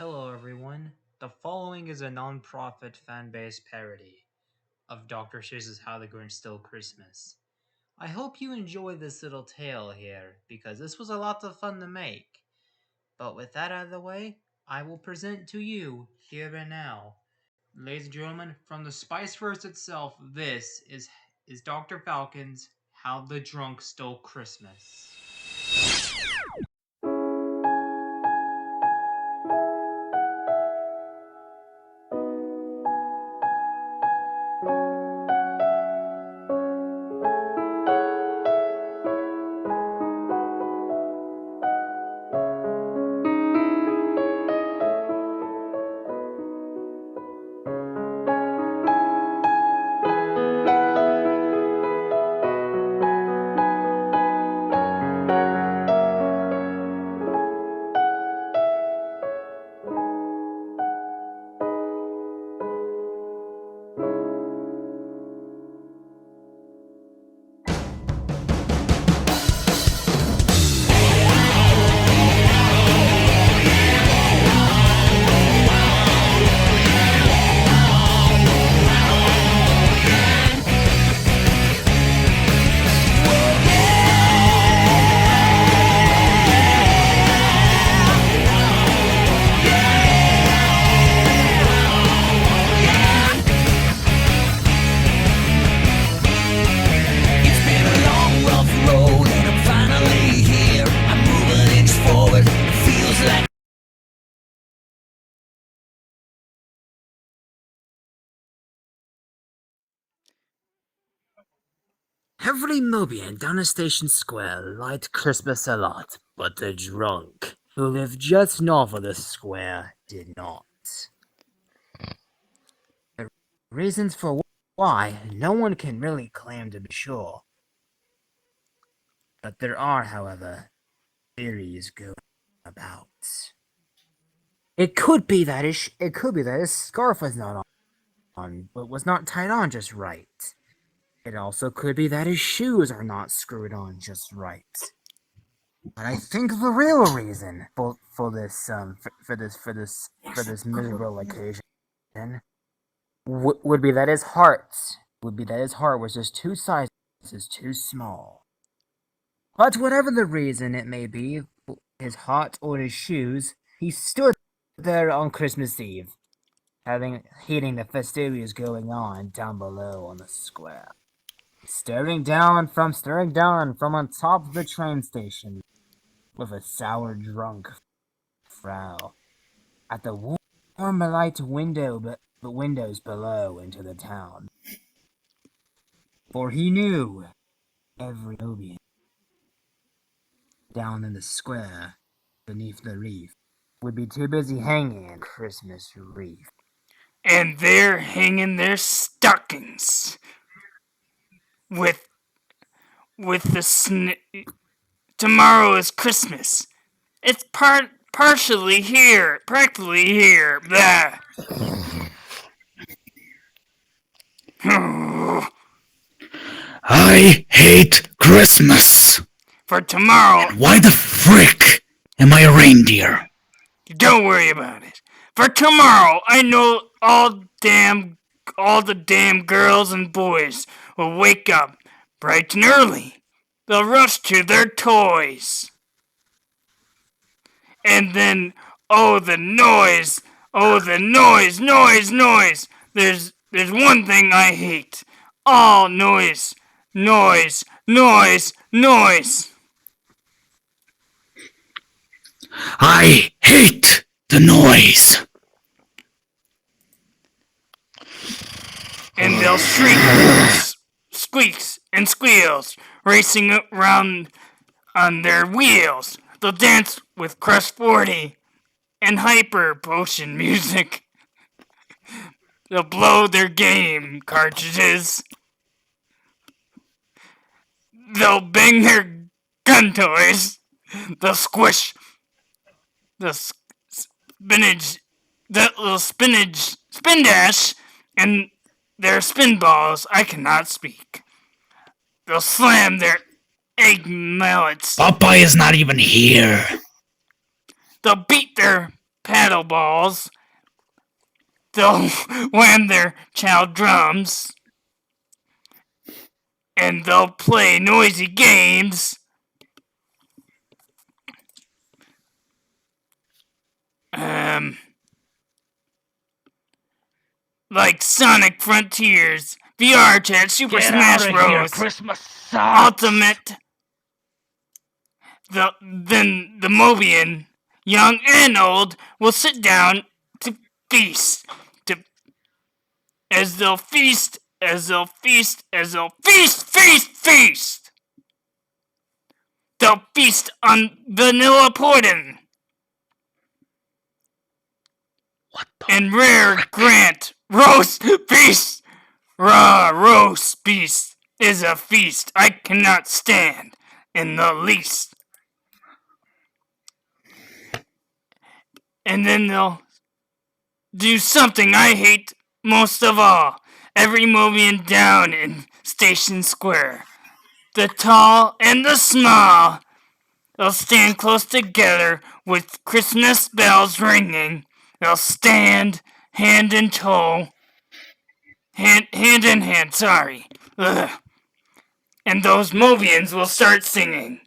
Hello, everyone. The following is a non-profit fan-based parody of Dr. Seuss's How the Grinch Stole Christmas. I hope you enjoy this little tale here, because this was a lot of fun to make. But with that out of the way, I will present to you, here and now, ladies and gentlemen, from the Spiceverse itself, this is Dr. Falcon's How the Drunk Stole Christmas. Every Mobian down a station square liked Christmas a lot, but the drunk, who lived just north of the square, did not. The reasons for why, no one can really claim to be sure. But there are, however, theories going about. It could be that his scarf was not on, but was not tied on just right. It also could be that his shoes are not screwed on just right. But I think the real reason for this miserable occasion would be that his heart was just two sizes too small. But whatever the reason it may be, his heart or his shoes, he stood there on Christmas Eve, hearing the festivities going on down below on the square. Staring down from on top of the train station with a sour drunk frown at the warm light windows below into the town. For he knew every Nubian down in the square beneath the reef would be too busy hanging in Christmas wreath. And they're hanging their stockings with the tomorrow is Christmas. It's partially here, practically here. Blah. I hate Christmas. For tomorrow. And why the frick am I a reindeer? Don't worry about it. For tomorrow, I know all the damn girls and boys will wake up bright and early. They'll rush to their toys. And then, the noise. Noise. There's one thing I hate. All noise. I hate the noise. And they'll shriek, squeaks, and squeals, racing around on their wheels. They'll dance with Crush 40 and Hyper Potion music. They'll blow their game cartridges. They'll bang their gun toys. They'll squish the spin dash, and their spin balls. I cannot speak. They'll slam their egg mallets. Popeye is not even here. They'll beat their paddle balls. They'll wham their child drums. And they'll play noisy games. Like Sonic Frontiers, vrchat, Super Get Smash out of here! Bros. Christmas sucks! Ultimate. Then the Mobian, young and old, will sit down to feast. As they'll feast. They'll feast on vanilla pudding. What the And rare Grant roast beast. Raw roast beast is a feast I cannot stand in the least. And then they'll do something I hate most of all. Every Mobian down in Station Square. The tall and the small. They'll stand close together with Christmas bells ringing. They'll stand hand in toe. Hand in hand, sorry. Ugh. And those Mobians will start singing.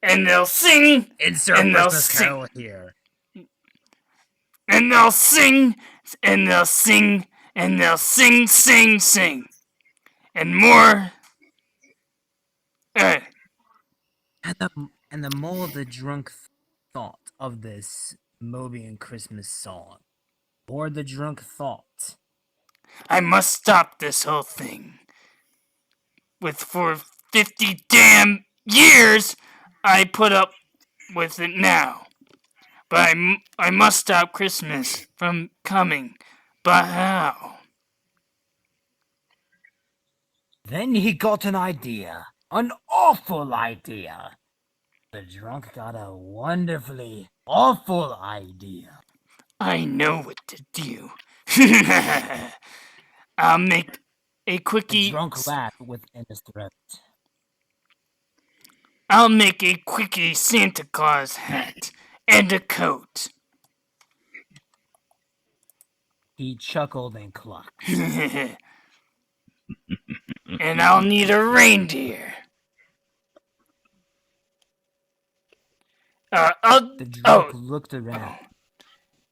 And they'll sing. Insert And they'll Christmas sing. Carol here. And they'll sing. And they'll sing. And they'll sing, sing, sing. And more. And the more the drunk thought of this Mobian Christmas song, or the drunk thought. I must stop this whole thing. For 50 damn years, I put up with it now. But I must stop Christmas from coming. But how? Then he got an idea. An awful idea. The drunk got a wonderfully awful idea. I know what to do. I'll make a The quickie. drunk laughed within his throat. I'll make a quickie Santa Claus hat and a coat. He chuckled and clucked. And I'll need a reindeer. The drunk looked around.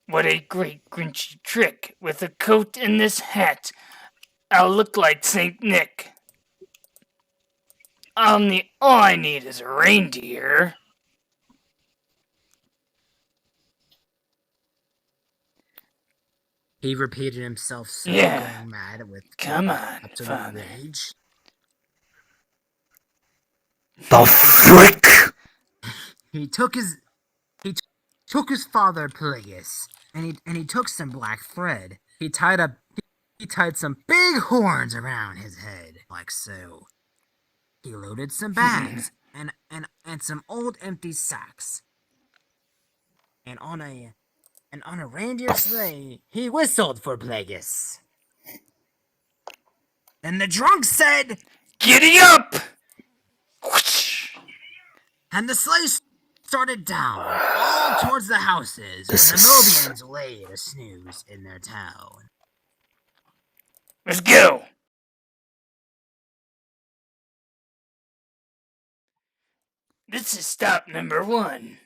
What a great Grinchy trick. With a coat and this hat, I'll look like Saint Nick. All I need is a reindeer. He repeated himself, so Yeah. going mad with Come on, absolute Father. rage. The frick? He took his father Plagueis, and he took some black thread. He tied some big horns around his head, like so. He loaded some bags and some old empty sacks. And on a reindeer sleigh, he whistled for Plagueis. Then the drunk said, Giddy up! and the sleigh started down, all towards the houses where This the is- Mobians lay to snooze in their town. Let's go! This is stop number 1.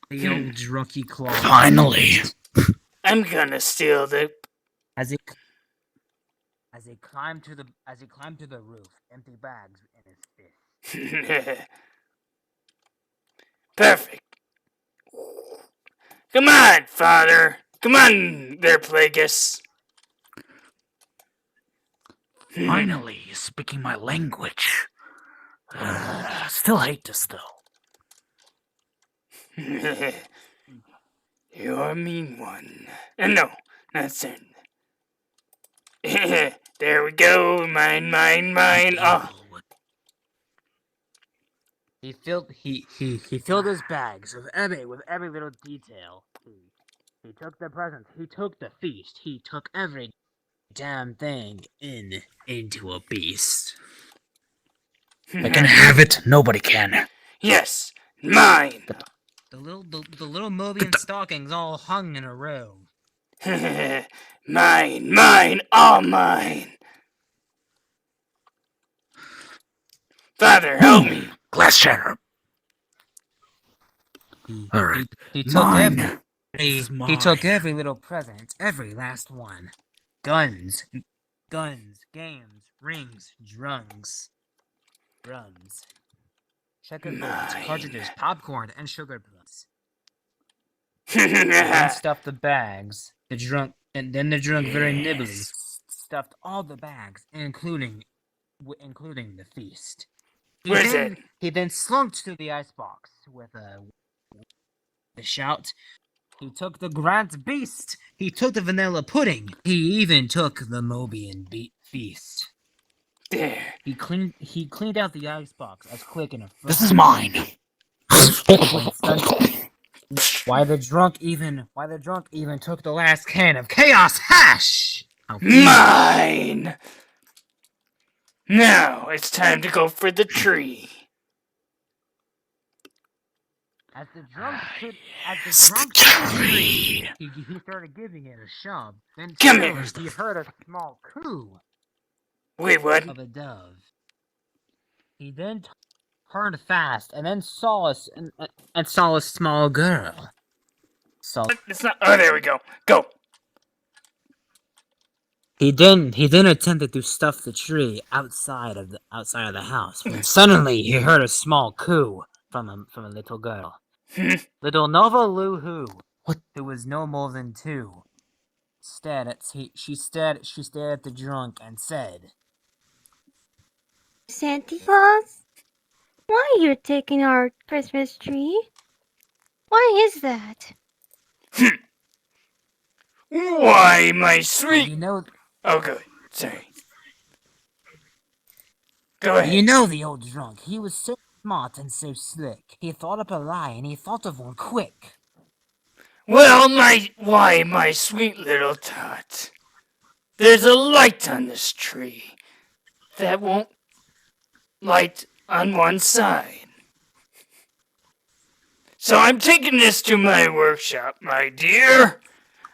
The old drunky clawed Finally. I'm gonna steal the... as he climbed to the roof, empty bags in his fist. Perfect. Come on, Father. Come on there, Plagueis. Finally, you're speaking my language. Still hate this though. You're a mean one. No, not certain. There we go. Mine. Oh. He filled his bags with every little detail. He took the presents. He took the feast. He took every damn thing into a beast. I can have it. Nobody can. Yes. Mine. The little Mobian stockings all hung in a row. Mine, all mine. Father, help me. Glass shatter. All right. He took Mine. This is he took mine. every little present, every last one. Guns, games, rings, drums, checkerboards, Mine. cartridges, popcorn, and sugar plums. Then stuffed the bags. The drunk very nibbly stuffed all the bags, including the feast. Where's it? He then slunk to the icebox with a shout. He took the Grant Beast. He took the vanilla pudding. He even took the Mobian feast. There. He cleaned out the icebox as quick and a This is mine. Why the drunk even took the last can of chaos hash. Mine. Now it's time to go for the tree. As the drunk Tree. he started giving it a shove. Then Come here. he heard a small coo Wait, what? of a dove. He then turned fast and then saw a small girl. It's not. Oh, there we go. Go. He then attempted to stuff the tree outside of the house. When suddenly he heard a small coo from a little girl. Little Nova Lou who was no more than 2. She stared at the drunk and said, Santa Claus? Why are you taking our Christmas tree? Why is that? Why, my sweet. You know, Oh, good. Sorry. Go ahead. you know the old drunk. He was so smart and so slick. He thought up a lie and he thought of one quick. Well, my sweet little tot. There's a light on this tree that won't light on one side. So I'm taking this to my workshop, my dear.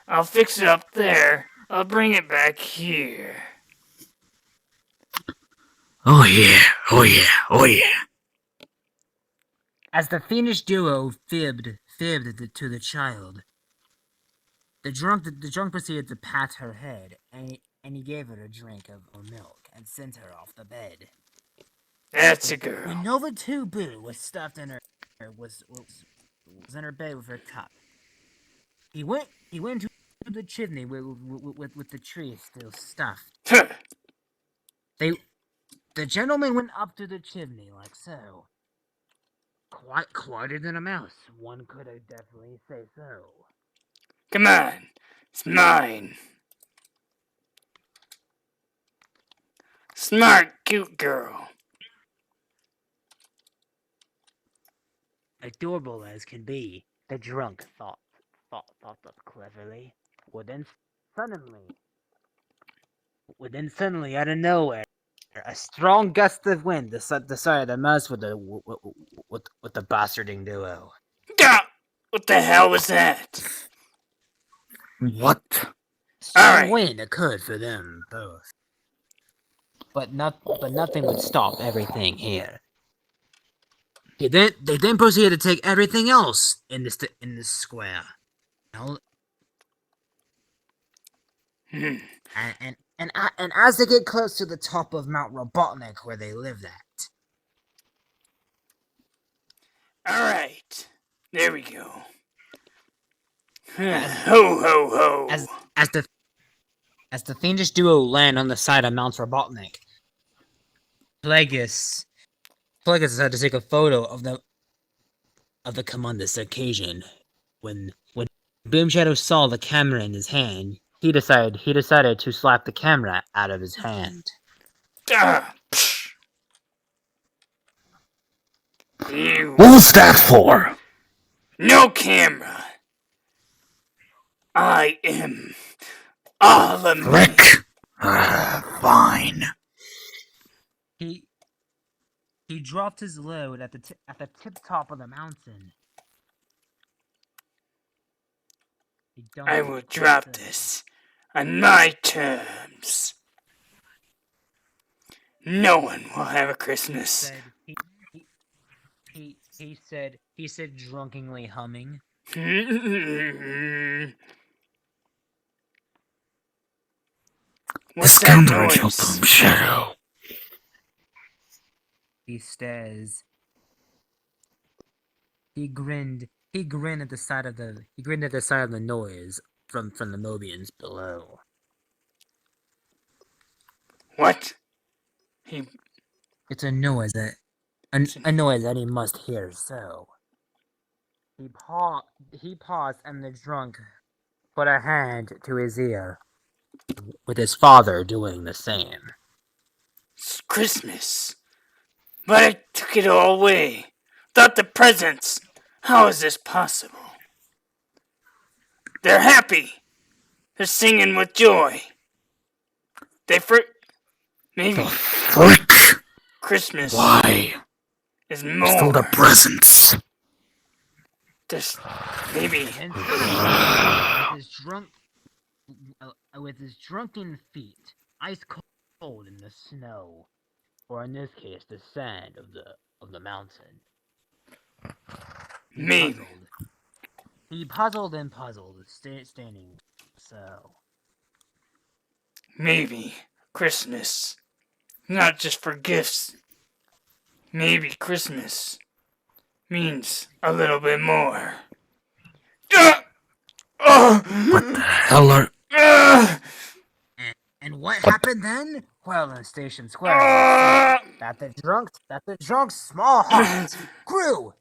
I'll fix it up there. I'll bring it back here. Oh yeah. Oh yeah. Oh yeah. As the fiendish duo fibbed to the child, the drunk proceeded to pat her head, and he gave her a drink of milk and sent her off the bed. That's a girl. When Nova 2 Boo was stuffed in her was in her bed with her cup, he went to the chimney with the tree still stuffed. The gentleman went up to the chimney like so. Quieter than a mouse, one could definitely say so. Come on. It's mine. Smart, cute girl. Adorable as can be, the drunk thought up cleverly. Well then suddenly, out of nowhere, a strong gust of wind decided to mess with the bastarding duo. Ah, what the hell was that? What? Strong wind occurred for them both, but nothing would stop everything here. They then proceeded to take everything else in this square. And as they get close to the top of Mount Robotnik, where they lived at. Alright. There we go. Ho, ho, ho. As the fiendish duo land on the side of Mount Robotnik, Plagueis decided to take a photo of the commandus occasion. When Boom Shadow saw the camera in his hand, he decided to slap the camera out of his hand. You. What was that for? No camera. I am all of me. Rick. Fine. He dropped his load at the tip top of the mountain. He dumped I it will like drop so. this on my terms. No one will have a Christmas. Said he said drunkenly humming. What's The that scoundrel shall noise? boom shadow. He stares. He grinned at the side of the noise from the Mobians below. What? He It's a noise that he must hear. So he paused, and the drunk put a hand to his ear, with his father doing the same. It's Christmas. But I took it all away. Without the presents. How is this possible? They're happy. They're singing with joy. Maybe The frick! Christmas Why? is Stole the more. presents. There's maybe. And suddenly, with his drunken feet, ice cold in the snow, or in this case, the sand of the mountain. Maybe. He puzzled, standing so. Maybe Christmas. Not just for gifts. Maybe Christmas means a little bit more. What the hell are... And what happened then? Well, in Station Square, that the drunk's small heart grew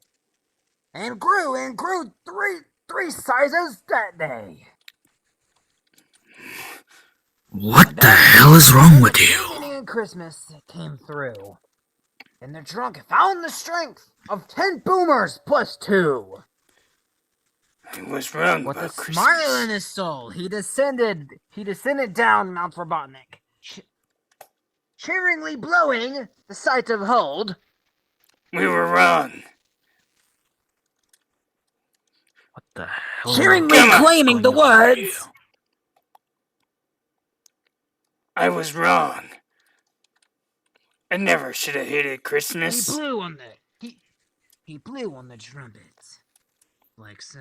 and grew and grew three sizes that day. What the hell is wrong with you? The beginning of Christmas came through, and the drunk found the strength of 10 boomers plus 2. I was wrong With a about Christmas. smile in his soul, he descended down Mount Robotnik, cheeringly blowing the sight of hold. We were wrong. What the hell? Cheeringly claiming the words. I was wrong. I never should have hated Christmas. He blew on the trumpet, like so.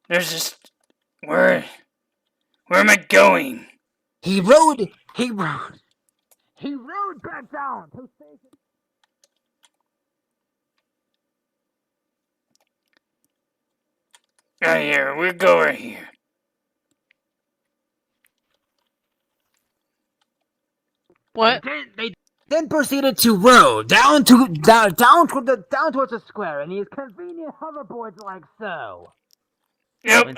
There's just where am I going? He rode back down to station. Right here, we'll go right here. What? They then proceeded to row down towards the square in these convenient hoverboards like so. Yep,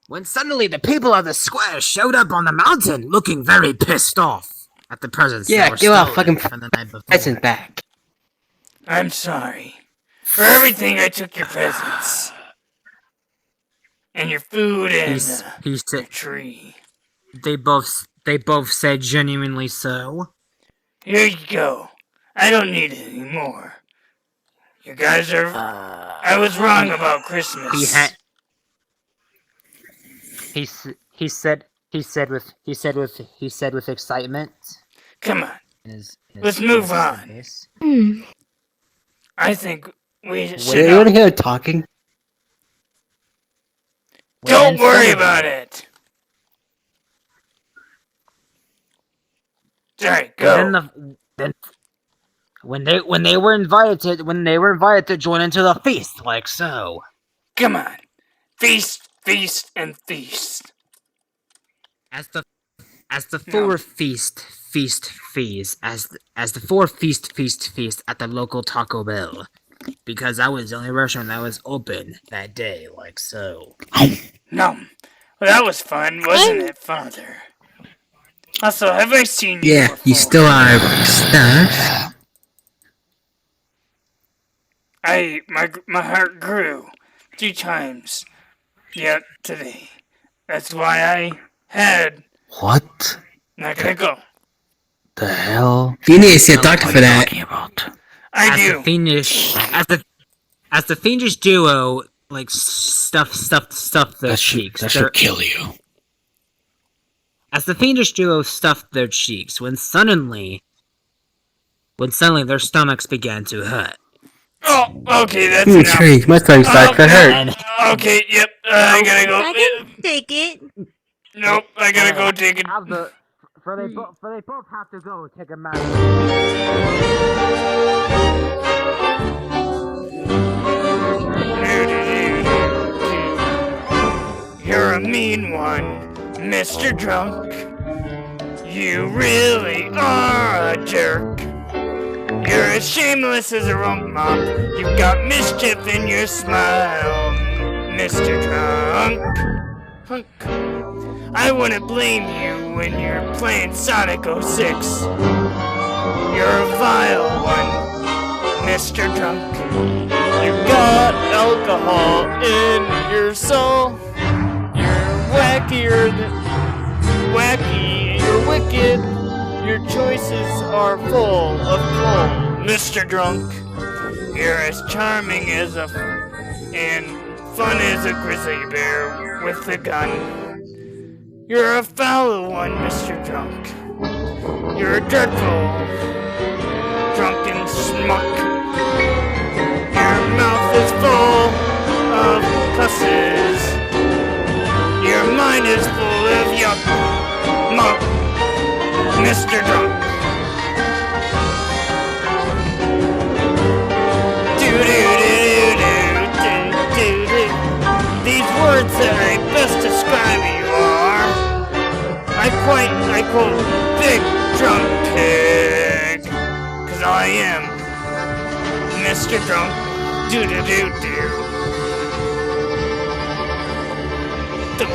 When suddenly the people of the square showed up on the mountain, looking very pissed off at the presents that were give our stolen fucking from the night before. present back. I'm sorry. For everything I took your presents. And your food and He your tree. They both said genuinely so. Here you go. I don't need it anymore. You guys are... I was wrong about Christmas. He said with excitement. Come on. Let's Let's move on. I think we should... Is anyone here talking? Don't worry about it. Sorry, go. When they were invited to join into the feast, like so. Come on. Feast, feast, and feast. As the four feast at the local Taco Bell, because that was the only restaurant that was open that day, like so. No. Well, that was fun, wasn't it, Father? Also, have I seen you before? you still are stuck. My heart grew 3 times yet today. That's why I had What Not gonna go. the hell? You need to see a doctor What for are you that. talking about? I as do. the fiendish duo like stuff their cheeks. That should kill you. As the fiendish duo stuffed their cheeks, when suddenly their stomachs began to hurt. Oh, okay, that's enough. Tree, my stomach starts to hurt. And Okay, yep, I gotta go. I can take it. Nope, I gotta go take it. for they both have to go take a You're a mean one, Mr. Drunk. You really are a jerk. You're as shameless as a rump mop. You've got mischief in your smile, Mr. Drunk. Hunk. I wouldn't blame you when you're playing Sonic 06. You're a vile one, Mr. Drunk. You've got alcohol in your soul. You're wackier than wacky. You're wicked. Your choices are full of coal, Mr. Drunk. You're as charming as and fun as a grizzly bear with a gun. You're a foul one, Mr. Drunk. You're a dreadful, drunken schmuck. Your mouth is full of cusses. Your mind is full of yuck, muck, Mr. Drunk. These words that I best describe you are, I quote, big drunk pig, 'cause I am Mr. Drunk. Do.